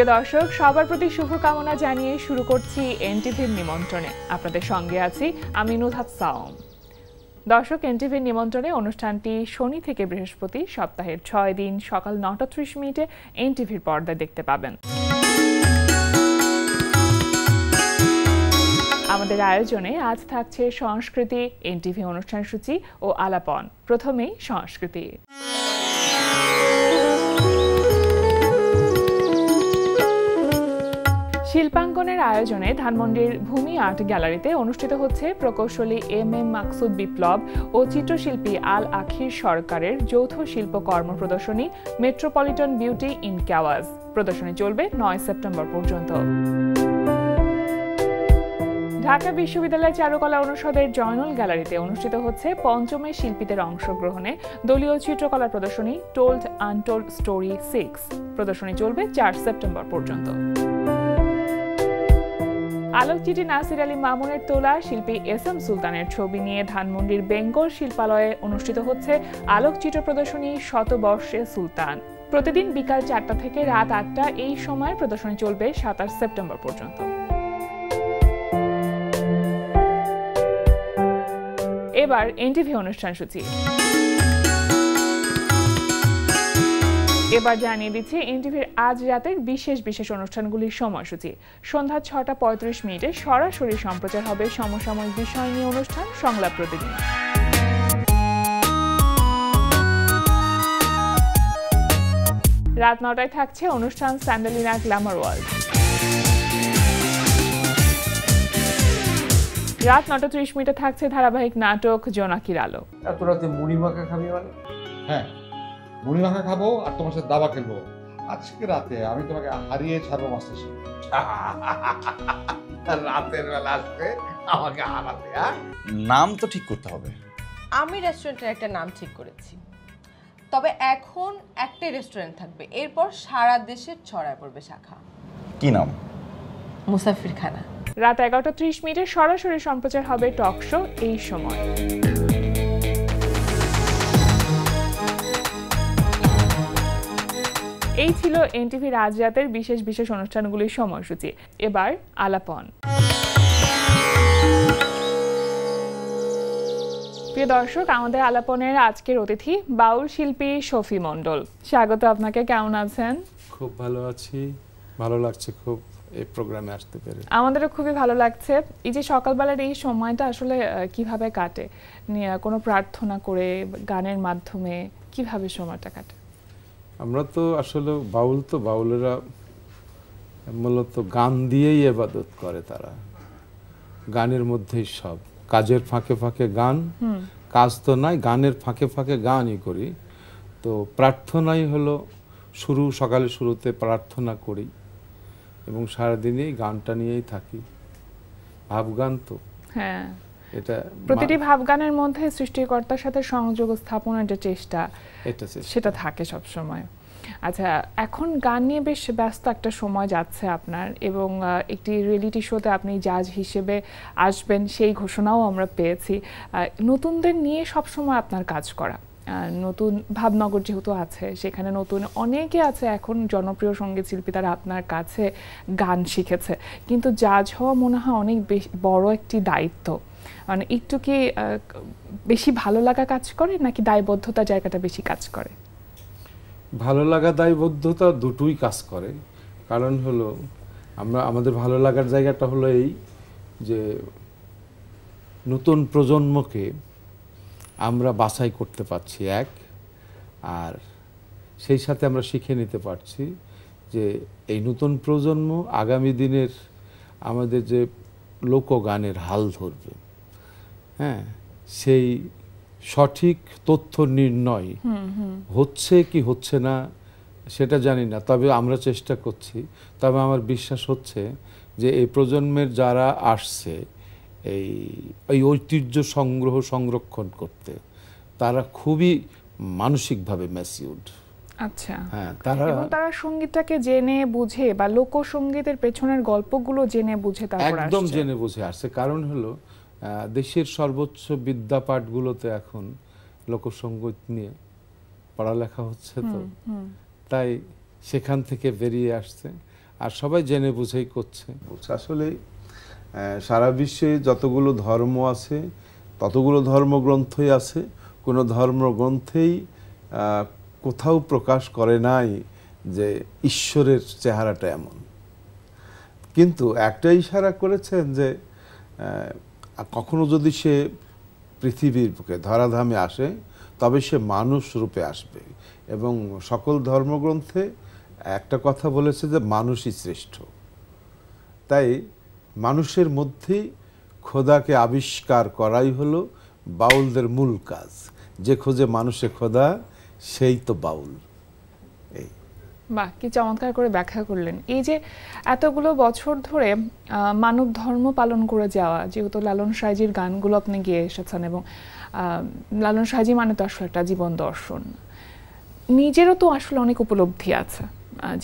প্রিয় দর্শক, সবার প্রতি শুভকামনা জানিয়ে শুরু করছি এনটিভির নিমন্ত্রণে। আপনাদের সঙ্গে আছি আমি নুহাত সাওম। দর্শক, এনটিভির নিমন্ত্রণে অনুষ্ঠানটি শনি থেকে বৃহস্পতি সপ্তাহের 6 দিন সকাল 9টা 30 মিনিটে এনটিভির পর্দায় দেখতে পাবেন। আমাদের আয়োজনে আজ থাকছে সংস্কৃতি, এনটিভি অনুষ্ঠান সূচি ও আলাপন। প্রথমেই সংস্কৃতি। শিল্পাঙ্গনের আয়োজনে ধানমন্ডির ভূমি আর্ট গ্যালারিতে অনুষ্ঠিত হচ্ছে প্রকৌশলী এম মাকসুদ বিপ্লব ও চিত্রশিল্পী আল আখির সরকারের যৌথ শিল্পকর্ম প্রদর্শনী মেট্রোপলিটন বিউটি ইন ক্যাওয়াজ। প্রদর্শনী চলবে 9 সেপ্টেম্বর পর্যন্ত। ঢাকা বিশ্ববিদ্যালয় চারুকলা অনুষদের জয়নুল গ্যালারিতে অনুষ্ঠিত হচ্ছে পঞ্চমের শিল্পীদের অংশগ্রহণে দলীয় চিত্রকলা প্রদর্শনী টোল্ড আনটোল্ড স্টোরি 6। প্রদর্শনী চলবে 4 সেপ্টেম্বর পর্যন্ত। আলোকচিত্রী নাসির আলী মামুনের তোলা শিল্পী এস এম সুলতানের ছবি নিয়ে ধানমন্ডির বেঙ্গল শিল্পালয়ে অনুষ্ঠিত হচ্ছে আলোকচিত্র প্রদর্শনী শতবর্ষে সুলতান। প্রতিদিন বিকাল 4টা থেকে রাত 8টা এই সময় প্রদর্শনী চলবে 27 সেপ্টেম্বর পর্যন্ত। এবার এনটিভি অনুষ্ঠান সূচি। এবার জানিয়ে দিচ্ছি এনটিভির আজ রাতের বিশেষ বিশেষ অনুষ্ঠানগুলির সময়সূচি। সন্ধ্যা 6টা 35 মিনিটে সরাসরি সম্প্রচার হবে সমসাময়িক বিষয় নিয়ে অনুষ্ঠান সংলাপ প্রতিদিন। রাত 9টায় থাকছে অনুষ্ঠান স্যান্ডেলিনা গ্ল্যামার ওয়ার্ল্ড। রাত 9টা 30 মিনিটে থাকছে ধারাবাহিক নাটক জোনাকির আলো। এত রাতে মুড়ি মাখা খাবি মানে? হ্যাঁ, মুড়ি মাখা খাবো আর তোমার সাথে দাবা খেলবো। আজকে রাতে আমি তোমাকে হারিয়ে ছাড়বো মাস্টার শেফ। রাতের বেলা আসবে আমাকে হারাতে। নাম তো ঠিক করতে হবে। আমি রেস্টুরেন্টের একটা নাম ঠিক করেছি, তবে এখন একটাই রেস্টুরেন্ট থাকবে, এরপর সারা দেশে ছড়ায় পড়বে শাখা। কি নাম? মুসাফির খানা। রাত 11টা 30 মিনিটে সরাসরি সম্প্রচার হবে টক শো এই সময়। এই ছিল এনটিভির আজ রাতের বিশেষ বিশেষ অনুষ্ঠানগুলির সময়সূচি। এবার আলাপন। প্রিয় দর্শক, আমাদের আলাপনের আজকের অতিথি বাউল শিল্পী শফি মণ্ডল। স্বাগত আপনাকে। কেমন আছেন? খুব ভালো আছি, ভালো লাগছে খুব এই প্রোগ্রামে আসতে পেরে। আমাদেরও খুবই ভালো লাগছে। এই যে সকালবেলার এই সময়টা আসলে কিভাবে কাটে? কোনো প্রার্থনা করে, গানের মাধ্যমে কিভাবে সময়টা কাটে? আমরা তো আসলে বাউলেরা মূলত গান দিয়েই ইবাদত করে। তারা গানের মধ্যেই সব, কাজের ফাঁকে ফাঁকে গান, কাজ তো নাই, গানের ফাঁকে ফাঁকে গানই করি। তো প্রার্থনাই হলো শুরু, সকালে শুরুতে প্রার্থনা করি এবং সারাদিনই গানটা নিয়েই থাকি। ভাবগান তো, হ্যাঁ, এটা প্রতিটি ভাবগানের মধ্যে সৃষ্টিকর্তার সাথে সংযোগ স্থাপনের যে চেষ্টা, সেটা থাকে সব সময়। আচ্ছা, এখন গান নিয়ে বেশ ব্যস্ত একটা সময় যাচ্ছে আপনার, এবং একটি রিয়েলিটি শোতে আপনি জাজ হিসেবে আসবেন সেই ঘোষণাও আমরা পেয়েছি। নতুনদের নিয়ে সব সময় আপনার কাজ করা, নতুন ভাবনগর যেহেতু আছে, সেখানে নতুন অনেকে আছে এখন জনপ্রিয় সঙ্গীত শিল্পী, তারা আপনার কাছে গান শিখেছে, কিন্তু জাজ হওয়া মনে হয় অনেক বড় একটি দায়িত্ব। মানে একটু কি বেশি ভালো লাগা কাজ করে নাকি দায়বদ্ধতা জায়গাটা বেশি কাজ করে? ভালো লাগা, দায়বদ্ধতা দুটোই কাজ করে। কারণ হলো আমাদের ভালো লাগার জায়গাটা হলো এই যে নতুন প্রজন্মকে আমরা বাছাই করতে পারছি এক, আর সেই সাথে আমরা শিখে নিতে পারছি যে এই নতুন প্রজন্ম আগামী দিনের আমাদের যে লোকগানের হাল ধরবে, হ্যাঁ, সেই সঠিক তথ্য নির্ণয় হচ্ছে কি হচ্ছে না সেটা জানি না, তবে আমরা চেষ্টা করছি। তবে আমার বিশ্বাস হচ্ছে যে এই প্রজন্মের যারা আসছে এই ঐতিহ্য সংরক্ষণ করতে, তারা খুবই মানসিকভাবে ম্যাচিউরড। আচ্ছা, হ্যাঁ, তারা সঙ্গীতটাকে জেনে বুঝে বা লোকসঙ্গীতের পেছনের গল্পগুলো জেনে বুঝে একদম জেনে বুঝে আসছে। কারণ হলো দেশের সর্বোচ্চ বিদ্যাপাঠগুলোতে এখন লোকসঙ্গীত নিয়ে পড়ালেখা হচ্ছে, তো তাই সেখান থেকে বেরিয়ে আসছে। আর সবাই জেনে বুঝেই করছে। আসলে সারা বিশ্বে যতগুলো ধর্ম আছে ততগুলো ধর্মগ্রন্থই আছে, কোনো ধর্মগ্রন্থেই কোথাও প্রকাশ করে নাই যে ঈশ্বরের চেহারাটা এমন। কিন্তু একটা ইশারা করেছেন যে কখনো যদি সে পৃথিবীর বুকে ধরাধামে আসে তবে সে মানুষ রূপে আসবে, এবং সকল ধর্মগ্রন্থে একটা কথা বলেছে যে মানুষই শ্রেষ্ঠ। তাই মানুষের মধ্যেই খোদাকে আবিষ্কার করাই হলো বাউলদের মূল কাজ। যে খোঁজে মানুষে খোদা সেই তো বাউল। এই বাহ, কি চমৎকার করে ব্যাখ্যা করলেন। এই যে এতগুলো বছর ধরে মানব ধর্ম পালন করে যাওয়া, যেহেতু লালন সাঁইজির গানগুলো আপনি গেয়ে এসেছেন, এবং লালন সাঁইজি মানে তো আসলে একটা জীবন দর্শন। নিজেরও তো আসলে অনেক উপলব্ধি আছে,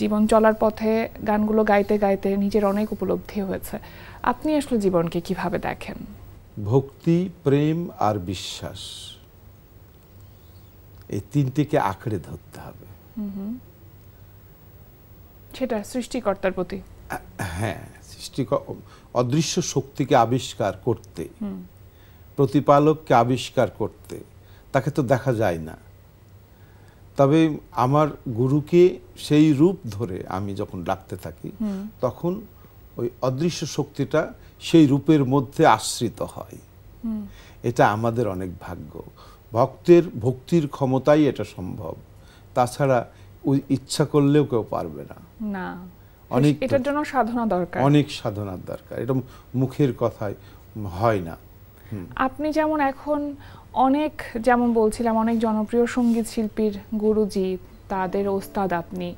জীবন চলার পথে গানগুলো গাইতে গাইতে নিজের অনেক উপলব্ধি হয়েছে। আপনি আসলে জীবনকে কিভাবে দেখেন? ভক্তি, প্রেম আর বিশ্বাস, এই তিনটিকে আঁকড়ে ধরতে হবে। সেটা সৃষ্টিকর্তার প্রতি, হ্যাঁ, অদৃশ্য শক্তিকে আবিষ্কার করতে, প্রতিপালককে আবিষ্কার করতে, তাকে তো দেখা যায় না। তবে আমার গুরুকে সেই রূপ ধরে আমি যখন ডাকতে থাকি তখন ওই অদৃশ্য শক্তিটা সেই রূপের মধ্যে আশ্রিত হয়। এটা আমাদের অনেক ভাগ্য। ভক্তির ক্ষমতাই এটা সম্ভব, তাছাড়া ওই ইচ্ছা করলেও কেউ পারবে না। অনেক, এটার জন্য সাধনা দরকার, অনেক সাধনার দরকার। এটা মুখের কথায় হয় না। আপনি যেমন এখন অনেক, যেমন বলছিলাম, অনেক জনপ্রিয় সঙ্গীত শিল্পীর গুরুজি, তাদের ওস্তাদ আপনি,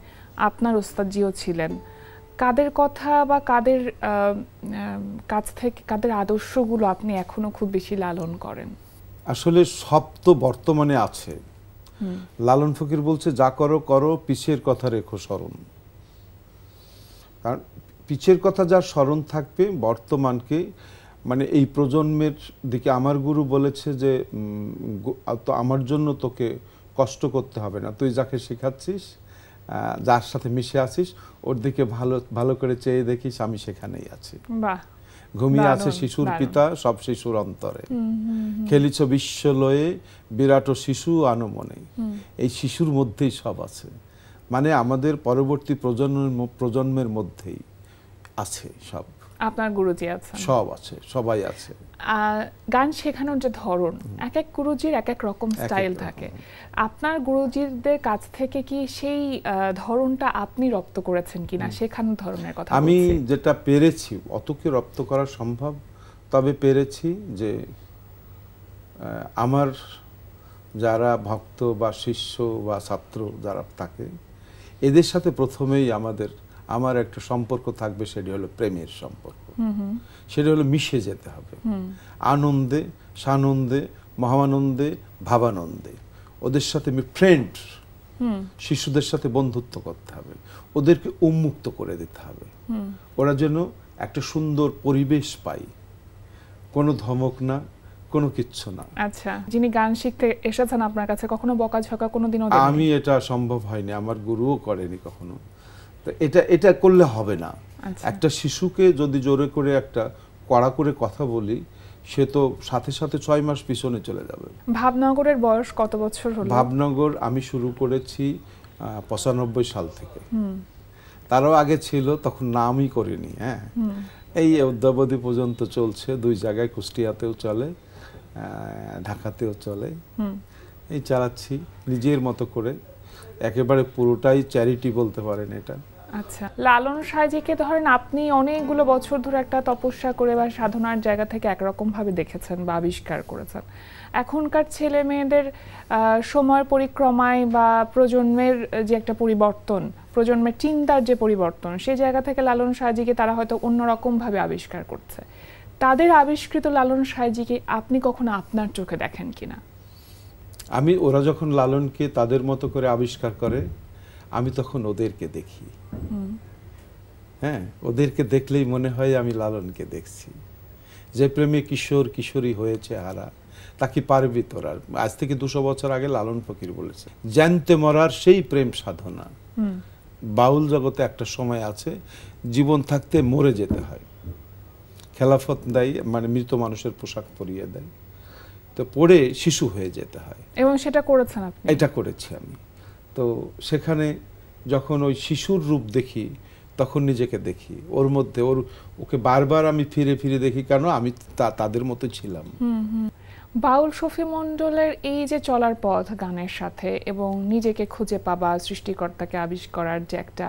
আপনার ওস্তাদজিও ছিলেন। কাদের কথা বা কাদের কাছ থেকে, কাদের আদর্শগুলো আপনি এখনো খুব বেশি লালন করেন? আসলে সব তো বর্তমানে আছে। লালন ফকির বলছে, যা করো করো, পিছের কথা রেখো স্মরণ। কারণ পিছের কথা যার স্মরণ থাকবে, বর্তমানকে মানে এই প্রজন্মের দিকে আমার গুরু বলেছে যে তো আমার জন্য তোকে কষ্ট করতে হবে না, তুই যাকে শেখাচ্ছিস, যার সাথে মিশে আছিস, ওর দিকে ভালো ভালো করে চেয়ে দেখিস, আমি সেখানেই আছি। ঘুমিয়ে আছে শিশুর পিতা, সব শিশুর অন্তরে, খেলিছ বিশ্বলয়ে, বিরাট শিশু আনমনে। এই শিশুর মধ্যেই সব আছে, মানে আমাদের পরবর্তী প্রজন্মের মধ্যেই আছে সব। আপনার গুরুজি আছে, সব আছে, সবাই আছে। গান শেখানোর যে ধরন, এক এক গুরুজির এক এক রকম স্টাইল থাকে। আপনার গুরুজিদের কাছ থেকে কি সেই ধরনটা আপনি রপ্ত করেছেন কিনা, শেখানোর ধরনের কথা? আমি যেটা পেরেছি, অত কি রপ্ত করা সম্ভব, তবে পেরেছি যে আমার যারা ভক্ত বা শিষ্য বা ছাত্র যারা থাকে, এদের সাথে প্রথমেই আমার একটা সম্পর্ক থাকবে, সেটি হলো প্রেমের সম্পর্ক। সেটা হলো মিশে যেতে হবে, আনন্দে, সানন্দে, মহানন্দে, ভাবানন্দে। ওদের সাথে ফ্রেন্ড, শিশুদের সাথে বন্ধুত্ব করতে হবে, ওদেরকে উন্মুক্ত করে দিতে হবে, ওরা যেন একটা সুন্দর পরিবেশ পায়, কোনো ধমক না, কোনো কিচ্ছু না। আচ্ছা, যিনি গান শিখতে এসেছেন আপনার কাছে, কখনো বকাঝকা কোনোদিনও? আমি এটা সম্ভব হয়নি, আমার গুরুও করেনি কখনো। এটা করলে হবে না। একটা শিশুকে যদি জোরে করে একটা কড়া করে কথা বলি, সে তো সাথে সাথে 6 মাস পিছনে চলে যাবে। ভাবনগরের বয়স কত বছর হলো? ভাবনগর আমি শুরু করেছি 95 সাল থেকে। তারও আগে ছিল, তখন নামই করিনি। হ্যাঁ, এই অদ্যাবধি পর্যন্ত চলছে। 2 জায়গায়, কুষ্টিয়াতেও চলে, ঢাকাতেও চলে। এই চালাচ্ছি নিজের মতো করে, একেবারে পুরোটাই চ্যারিটি বলতে পারেন এটা। আচ্ছা, লালন সাঁইজিকে ধরেন আপনি অনেকগুলো বছর ধরে একটা তপস্যা করে বা সাধনার জায়গা থেকে একরকম ভাবে দেখেছেন বা আবিষ্কার করেছেন। এখনকার ছেলে মেয়েদের সময় পরিক্রমায় বা প্রজন্মের যে একটা পরিবর্তন, প্রজন্মের চিন্তার যে পরিবর্তন, সেই জায়গা থেকে লালন সাঁইজিকে তারা হয়তো অন্যরকম ভাবে আবিষ্কার করছে। তাদের আবিষ্কৃত লালন সাঁইজিকে আপনি কখনো আপনার চোখে দেখেন কিনা? ওরা যখন লালনকে তাদের মতো করে আবিষ্কার করে, আমি তখন ওদেরকে দেখি। হ্যাঁ, ওদেরকে দেখলেই মনে হয় আমি লালনকে দেখছি। যে প্রেমে কিশোর কিশোরী হয়েছে হারা, তা কি পারবি তোরা। আজ থেকে 200 বছর আগে লালন ফকির বলেছে, জানতে মরার সেই প্রেম সাধনা, বাউল জগতে একটা সময় আছে জীবন থাকতে মরে যেতে হয়, খেলাফত দেয় মানে মৃত মানুষের পোশাক পরিয়ে দেয়, তো পড়ে শিশু হয়ে যেতে হয়। এবং সেটা করেছেন আপনি? এটা করেছি আমি। তো সেখানে যখন ওই শিশুর রূপ দেখি তখন নিজেকে দেখি ওর মধ্যে, ওকে বারবার আমি ফিরে ফিরে দেখি, কেন আমি তাদের মতো ছিলাম। বাউল শফি মণ্ডলের এই যে চলার পথ গানের সাথে এবং নিজেকে খুঁজে পাবা, সৃষ্টিকর্তাকে আবিষ্কার করার যে একটা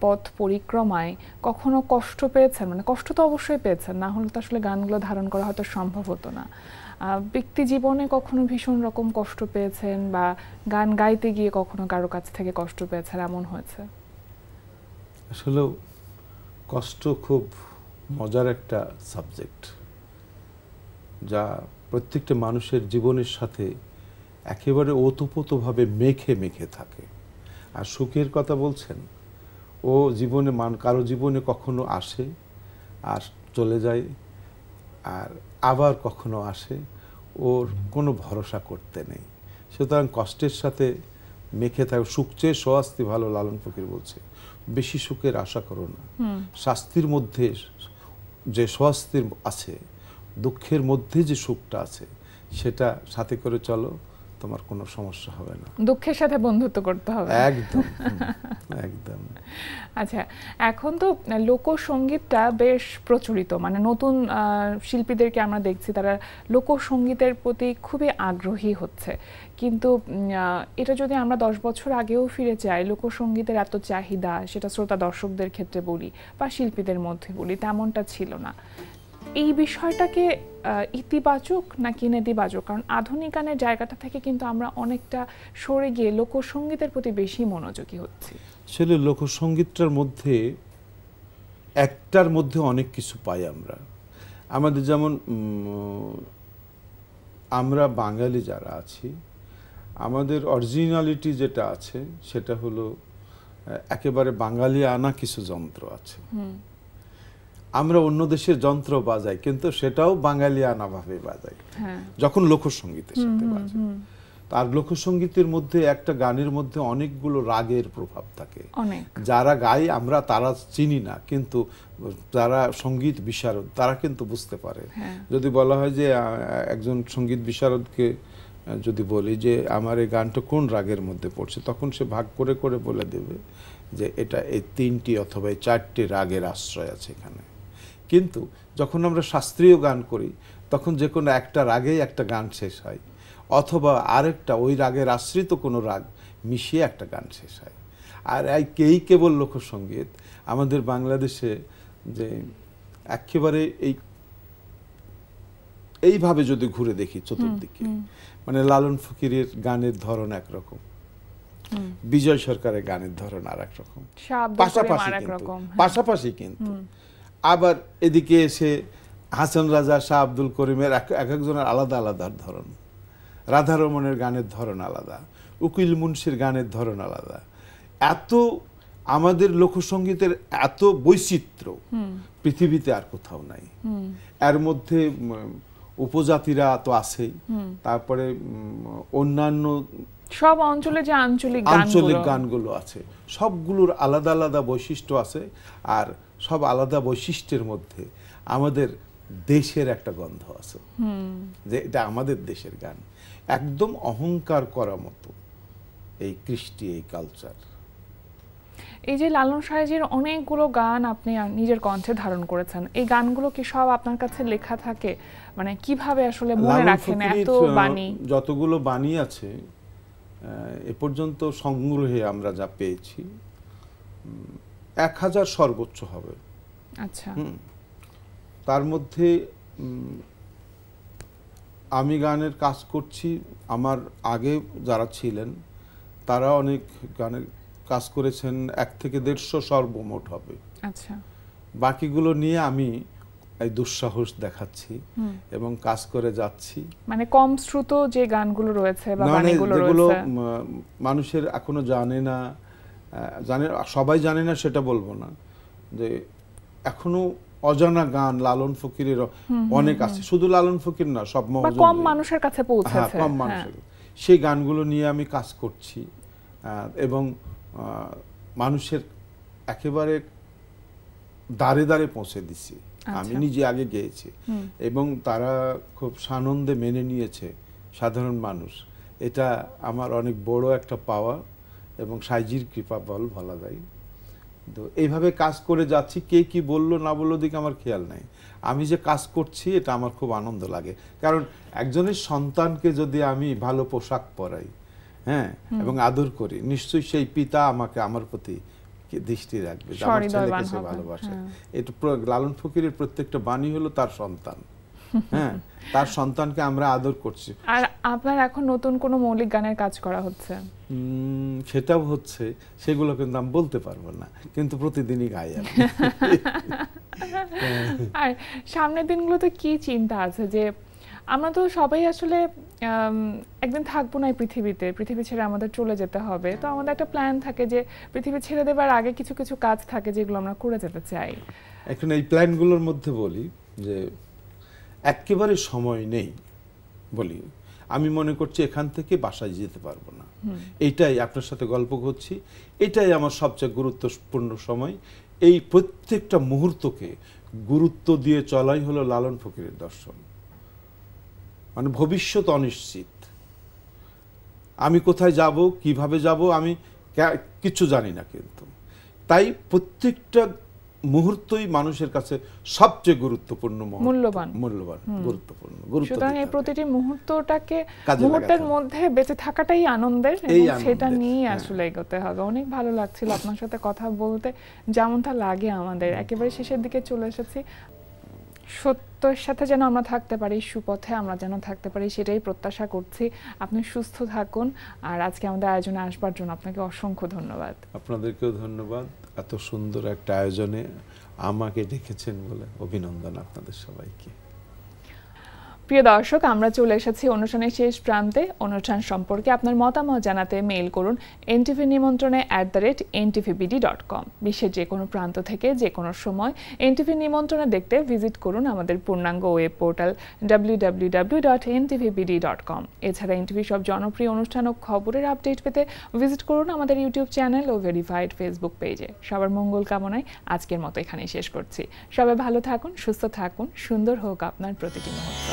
পথ পরিক্রমায় কখনো কষ্ট পেয়েছেন? মানে কষ্ট তো অবশ্যই পেয়েছেন, না হলে তো আসলে গানগুলো ধারণ করা হয়তো সম্ভব হতো না। ব্যক্তি জীবনে কখনো ভীষণ রকম কষ্ট পেয়েছেন বা গান গাইতে গিয়ে কখনো কারো কাছ থেকে কষ্ট পেয়েছেন, এমন হয়েছে? আসলে কষ্ট খুব মজার একটা সাবজেক্ট, যা প্রত্যেকটা মানুষের জীবনের সাথে একেবারে ওতপ্রোতভাবে মেখে মেখে থাকে। আর সুখের কথা বলছেন, ও জীবনে কারো জীবনে কখনো আসে আর চলে যায়, আর আবার কখনো আসে, ওর কোনো ভরসা করতে নেই। সুতরাং কষ্টের সাথে মেখে থাকে। সুখ চেয়ে স্বস্তি ভালো, লালন ফকির বলছে, বেশি সুখের আশা করো না। শাস্তির মধ্যে যে স্বস্তি আছে, দুঃখের মধ্যে যে সুখটা আছে, সেটা সাথে করে চলো, তোমার কোনো সমস্যা হবে না। দুঃখের সাথে বন্ধুত্ব করতে হবে। একদম একদম। আচ্ছা, এখন তো লোকসঙ্গীতটা বেশ প্রচলিত, মানে নতুন শিল্পীদেরকে আমরা দেখছি তারা লোকসঙ্গীতের প্রতি খুবই আগ্রহী হচ্ছে, কিন্তু এটা যদি আমরা 10 বছর আগেও ফিরে যাই, লোকসঙ্গীতের এত চাহিদা, সেটা শ্রোতা দর্শকদের ক্ষেত্রে বলি বা শিল্পীদের মধ্যে বলি, তেমনটা ছিল না। এই বিষয়টাকে ইতিবাচক নাকি নেতিবাচক? কারণ আধুনিক গানের জায়গাটা থেকে কিন্তু আমরা অনেকটা সরে গিয়ে লোকসঙ্গীতের প্রতি বেশি মনোযোগী হচ্ছি। আসলে লোকসঙ্গীতটার মধ্যে একটার মধ্যে অনেক কিছু পাই আমরা। আমাদের যেমন আমরা বাঙালি যারা আছি, আমাদের অরিজিনালিটি যেটা আছে সেটা হলো একেবারে বাঙালি আনা কিছু যন্ত্র আছে। আমরা অন্য দেশের যন্ত্র বাজাই, কিন্তু সেটাও বাঙালি আনা ভাবে বাজাই যখন লোকসঙ্গীতের সাথে বাজাই। আর লোকসঙ্গীতের মধ্যে একটা গানের মধ্যে অনেকগুলো রাগের প্রভাব থাকে। যারা গাই আমরা তারা চিনি না, কিন্তু যারা সঙ্গীত বিশারদ তারা কিন্তু বুঝতে পারে। যদি বলা হয় যে একজন সঙ্গীত বিশারদকে যদি বলি যে আমার এই গানটা কোন রাগের মধ্যে পড়ছে, তখন সে ভাগ করে করে বলে দেবে যে এটা এই 3টি অথবা এই 4টি রাগের আশ্রয় আছে এখানে। কিন্তু যখন আমরা শাস্ত্রীয় গান করি তখন যে কোনো একটা রাগেই একটা গান শেষ হয়, অথবা আরেকটা ওই রাগের আশ্রিত কোনো রাগ মিশিয়ে একটা গান শেষ হয়। আর এই কেবল লোকসঙ্গীত আমাদের বাংলাদেশে যে একেবারে এইভাবে যদি ঘুরে দেখি চতুর্দিকে, মানে লালন ফকিরের গানের ধরন একরকম, বিজয় সরকারের গানের ধরন আর এক রকম, পাশাপাশি কিন্তু আবার এদিকে এসে হাসান রাজা, শাহ আব্দুল করিমের এক একজনের আলাদা আলাদা ধরন, রাধারমণের গানের ধরন আলাদা, উকিল মুন্সির গানের ধরন আলাদা। এত আমাদের লোকসঙ্গীতের এত বৈচিত্র্য পৃথিবীতে আর কোথাও নাই। এর মধ্যে উপজাতিরা তো আছেই, তারপরে অন্যান্য সব অঞ্চলে যে আঞ্চলিক গানগুলো আছে, সবগুলোর আলাদা আলাদা বৈশিষ্ট্য আছে। আর সব আলাদা বৈশিষ্ট্যের মধ্যে আমাদের দেশের একটা গন্ধ আছে, যে এটা আমাদের দেশের গান, একদম অহংকার করার মতো এই কৃষ্টি, এই কালচার। এই যে লালন সাহেবের অনেকগুলো গান আপনি নিজের কণ্ঠে ধারণ করেছেন, এই গানগুলো কি সব আপনার কাছে লেখা থাকে? মানে কিভাবে আসলে মনে রাখেন এত বাণী? যতগুলো বাণী আছে এ পর্যন্ত সংগ্রহে আমরা যা পেয়েছি 1000 সর্বোচ্চ হবে। আচ্ছা। তার মধ্যে আমি গানের কাজ করছি, আমার আগে যারা ছিলেন তারা অনেক গানের কাজ করেছেন, 1 থেকে 150 সর্বমোট হবে। আচ্ছা। বাকিগুলো নিয়ে আমি এই দুঃসাহস দেখাচ্ছি এবং কাজ করে যাচ্ছি। মানে কম শ্রুত যে গানগুলো রয়েছে বা বাণীগুলো রয়েছে, মানুষের এখনো জানে না, সবাই জানে না সেটা বলবো না, যে এখনো অজানা গান লালন ফকিরের অনেক আছে। শুধু লালন ফকির না, সব কম মানুষের কাছে পৌঁছেছে, কম মানুষের, সেই গানগুলো নিয়ে আমি কাজ করছি এবং মানুষের একেবারে দাঁড়ে দাঁড়ে পৌঁছে দিছি। আমি নিজে আগে গিয়েছি এবং তারা খুব সানন্দে মেনে নিয়েছে সাধারণ মানুষ। এটা আমার অনেক বড় একটা পাওয়া এবং সাইজির কৃপা বলা যায়। তো এইভাবে কাজ করে যাচ্ছি, কে কি বললো না বললো দিকে আমার খেয়াল নাই। আমি যে কাজ করছি এটা আমার খুব আনন্দ লাগে, কারণ একজনের সন্তানকে যদি আমি ভালো পোশাক পরাই, হ্যাঁ, এবং আদর করি, নিশ্চয়ই সেই পিতা আমাকে আমার প্রতি দৃষ্টি রাখবে, আমার ছেলেকে সে ভালোবাসে। এটা লালন ফকিরের প্রত্যেকটা বাণী হলো তার সন্তান, হ্যাঁ, তার সন্তানকে আমরা আদর করছি। আর আপনার এখন নতুন কোনো মৌলিক গানের কাজ করা হচ্ছে? সেটাও হচ্ছে, সেগুলো কিন্তু আমি বলতে পারবো না, কিন্তু প্রতিদিনই গাই আমি। আর সামনের দিনগুলোতে কি চিন্তা আছে? যে আমরা তো সবাই আসলে একদিন থাকবো না এই পৃথিবীতে, পৃথিবী ছেড়ে আমাদের চলে যেতে হবে। তো আমাদের একটা প্ল্যান থাকে যে পৃথিবী ছেড়ে দেবার আগে কিছু কিছু কাজ থাকে যেগুলো আমরা করে যেতে চাই। এখন এই প্ল্যানগুলোর মধ্যে বলি যে একেবারে সময় নেই বলি, আমি মনে করছি এখান থেকে বাসায় যেতে পারবো না। এইটাই আপনার সাথে গল্প করছি, এটাই আমার সবচেয়ে গুরুত্বপূর্ণ সময়। এই প্রত্যেকটা মুহূর্তকে গুরুত্ব দিয়ে চলাই হলো লালন ফকিরের দর্শন। মানে ভবিষ্যৎ অনিশ্চিত, আমি কোথায় যাব, কিভাবে যাব, আমি কিছু জানি না, কিন্তু তাই প্রত্যেকটা মুহূর্তই মানুষের কাছে সবচেয়ে গুরুত্বপূর্ণ, মূল্যবান, গুরুত্বপূর্ণ। সুতরাং এই প্রতিটি মুহূর্তটাকে, মুহূর্তের মধ্যে বেঁচে থাকাটাই আনন্দের, সেটা নিয়ে আসলে এগোতে হবে। অনেক ভালো লাগছিল আপনার সাথে কথা বলতে, যেমনটা লাগে আমাদের। একেবারে শেষের দিকে চলে এসেছি। সত্যের সাথে যেন আমরা থাকতে পারি, সুপথে আমরা যেন থাকতে পারি, সেটাই প্রত্যাশা করছি। আপনি সুস্থ থাকুন। আর আজকে আমাদের আয়োজনে আসবার জন্য আপনাকে অসংখ্য ধন্যবাদ। আপনাদেরকেও ধন্যবাদ, এত সুন্দর একটা আয়োজনে আমাকে ডেকেছেন বলে। অভিনন্দন আপনাদের সবাইকে। প্রিয় দর্শক, আমরা চলে এসেছি অনুষ্ঠানের শেষ প্রান্তে। অনুষ্ঠান সম্পর্কে আপনার মতামত জানাতে মেইল করুন ntvnimontrone@ntvbd.com। বিশ্বের যে কোনো প্রান্ত থেকে যে কোনো সময় এনটিভি নিমন্ত্রণে দেখতে ভিজিট করুন আমাদের পূর্ণাঙ্গ ওয়েব পোর্টাল www.ntvbd.com। এছাড়া এনটিভি সব জনপ্রিয় অনুষ্ঠান ও খবরের আপডেট পেতে ভিজিট করুন আমাদের ইউটিউব চ্যানেল ও ভেরিফাইড ফেসবুক পেজে। সবার মঙ্গল কামনায় আজকের মতো এখানেই শেষ করছি। সবাই ভালো থাকুন, সুস্থ থাকুন, সুন্দর হোক আপনার প্রতিটি মুহূর্ত।